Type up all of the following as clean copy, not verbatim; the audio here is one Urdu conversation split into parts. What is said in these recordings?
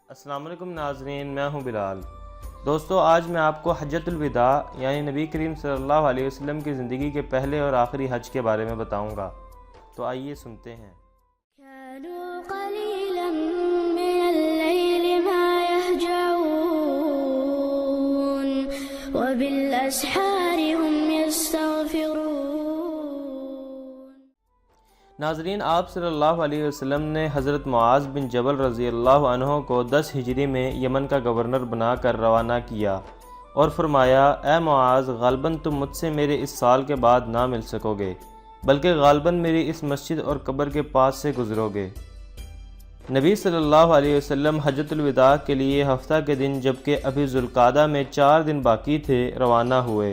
السلام علیکم ناظرین، میں ہوں بلال۔ دوستو، آج میں آپ کو حجۃ الوداع یعنی نبی کریم صلی اللہ علیہ وسلم کی زندگی کے پہلے اور آخری حج کے بارے میں بتاؤں گا، تو آئیے سنتے ہیں۔ كانوا قليلا من الليل ما يهجعون وبالأسحار هم يستغفرون۔ ناظرین، آپ صلی اللہ علیہ وسلم نے حضرت معاذ بن جبل رضی اللہ عنہ کو 10 ہجری میں یمن کا گورنر بنا کر روانہ کیا اور فرمایا، اے معاذ، غالباً تم مجھ سے میرے اس سال کے بعد نہ مل سکو گے، بلکہ غالباً میری اس مسجد اور قبر کے پاس سے گزرو گے۔ نبی صلی اللہ علیہ وسلم حجۃ الوداع کے لیے ہفتہ کے دن، جبکہ ابھی ذوالقعدہ میں 4 دن باقی تھے، روانہ ہوئے۔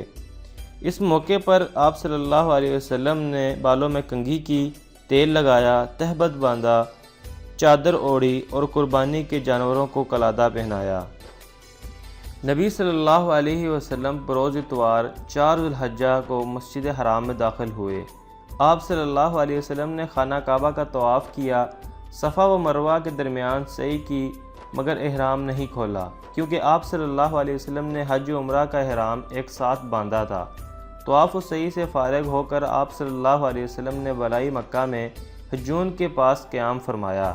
اس موقع پر آپ صلی اللہ علیہ وسلم نے بالوں میں کنگھی کی، تیل لگایا، تہبند باندھا، چادر اوڑھی اور قربانی کے جانوروں کو قلادہ پہنایا۔ نبی صلی اللہ علیہ وسلم بروز اتوار 4 ذی الحجہ کو مسجد حرام میں داخل ہوئے۔ آپ صلی اللہ علیہ وسلم نے خانہ کعبہ کا طواف کیا، صفا و مروہ کے درمیان سعی کی، مگر احرام نہیں کھولا، کیونکہ آپ صلی اللہ علیہ وسلم نے حج و عمرہ کا احرام ایک ساتھ باندھا تھا۔ طواف و سعی سے فارغ ہو کر آپ صلی اللہ علیہ وسلم نے بالائی مکہ میں حجون کے پاس قیام فرمایا۔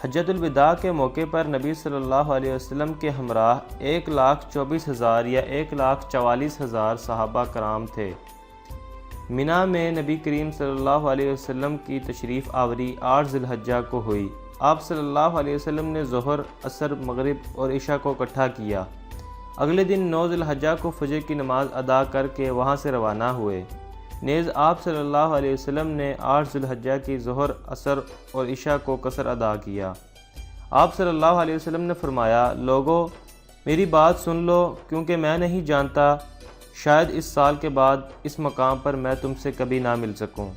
حجۃ الوداع کے موقع پر نبی صلی اللہ علیہ وسلم کے ہمراہ 1,24,000 یا 1,44,000 صحابہ کرام تھے۔ منی میں نبی کریم صلی اللہ علیہ وسلم کی تشریف آوری 8 ذی الحجہ کو ہوئی۔ آپ صلی اللہ علیہ وسلم نے ظہر، عصر، مغرب اور عشاء کو اکٹھا کیا۔ اگلے دن 9 ذی الحجہ کو فجر کی نماز ادا کر کے وہاں سے روانہ ہوئے۔ نیز آپ صلی اللہ علیہ وسلم نے 8 ذی الحجہ کی ظہر، عصر اور عشاء کو قصر ادا کیا۔ آپ صلی اللہ علیہ وسلم نے فرمایا، لوگو میری بات سن لو، کیونکہ میں نہیں جانتا، شاید اس سال کے بعد اس مقام پر میں تم سے کبھی نہ مل سکوں۔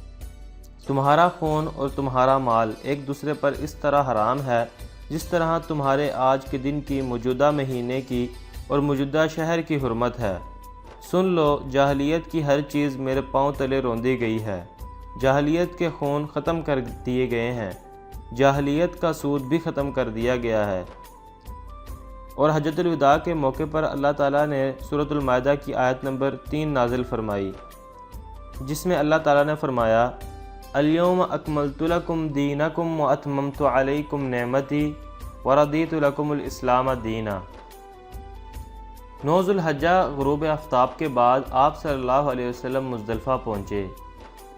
تمہارا خون اور تمہارا مال ایک دوسرے پر اس طرح حرام ہے جس طرح تمہارے آج کے دن کی، موجودہ مہینے کی اور موجودہ شہر کی حرمت ہے۔ سن لو، جاہلیت کی ہر چیز میرے پاؤں تلے روندی گئی ہے۔ جاہلیت کے خون ختم کر دیے گئے ہیں، جاہلیت کا سود بھی ختم کر دیا گیا ہے۔ اور حجۃ الوداع کے موقع پر اللہ تعالیٰ نے سورۃ المائدہ کی آیت نمبر 3 نازل فرمائی، جس میں اللہ تعالیٰ نے فرمایا، الیوم اکملت لکم دینکم واتممت علیکم نعمتی ورضیت لکم الاسلام دینا۔ 9 ذی الحجہ غروب آفتاب کے بعد آپ صلی اللہ علیہ وسلم مزدلفہ پہنچے۔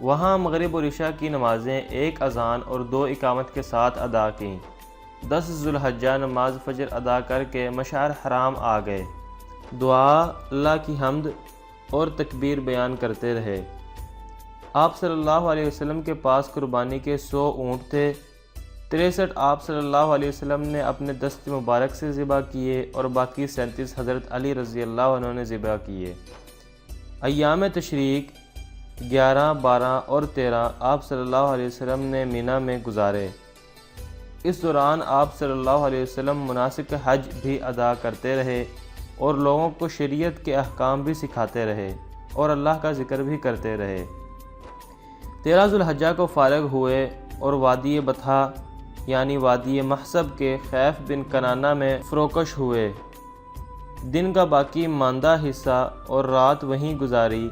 وہاں مغرب اور عشاء کی نمازیں 1 اذان اور 2 اقامت کے ساتھ ادا کیں۔ 10 ذی الحجہ نماز فجر ادا کر کے مشعر حرام آ گئے۔ دعا، اللہ کی حمد اور تکبیر بیان کرتے رہے۔ آپ صلی اللہ علیہ وسلم کے پاس قربانی کے 100 اونٹ تھے۔ 63 آپ صلی اللہ علیہ وسلم نے اپنے دست مبارک سے ذبح کیے اور باقی 37 حضرت علی رضی اللہ عنہ نے ذبح کیے۔ ایام تشریق 11، 12 اور 13 آپ صلی اللہ علیہ وسلم نے منی میں گزارے۔ اس دوران آپ صلی اللہ علیہ وسلم مناسک حج بھی ادا کرتے رہے اور لوگوں کو شریعت کے احکام بھی سکھاتے رہے اور اللہ کا ذکر بھی کرتے رہے۔ 13 ذی الحجہ کو فارغ ہوئے اور وادی بطحا یعنی وادی محسب کے خیف بن کنانہ میں فروکش ہوئے۔ دن کا باقی ماندہ حصہ اور رات وہیں گزاری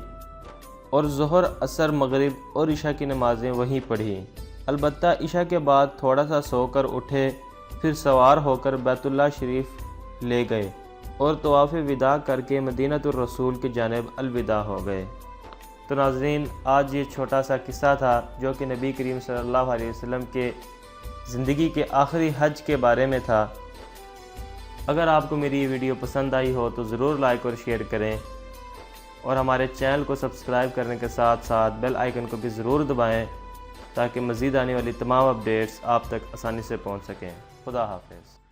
اور ظہر، عصر، مغرب اور عشاء کی نمازیں وہیں پڑھیں۔ البتہ عشاء کے بعد تھوڑا سا سو کر اٹھے، پھر سوار ہو کر بیت اللہ شریف لے گئے اور طواف وداع کر کے مدینۃ الرسول کی جانب الوداع ہو گئے۔ تو ناظرین، آج یہ چھوٹا سا قصہ تھا جو کہ نبی کریم صلی اللہ علیہ وسلم کے زندگی کے آخری حج کے بارے میں تھا۔ اگر آپ کو میری یہ ویڈیو پسند آئی ہو تو ضرور لائک اور شیئر کریں، اور ہمارے چینل کو سبسکرائب کرنے کے ساتھ ساتھ بیل آئیکن کو بھی ضرور دبائیں تاکہ مزید آنے والی تمام اپڈیٹس آپ تک آسانی سے پہنچ سکیں۔ خدا حافظ۔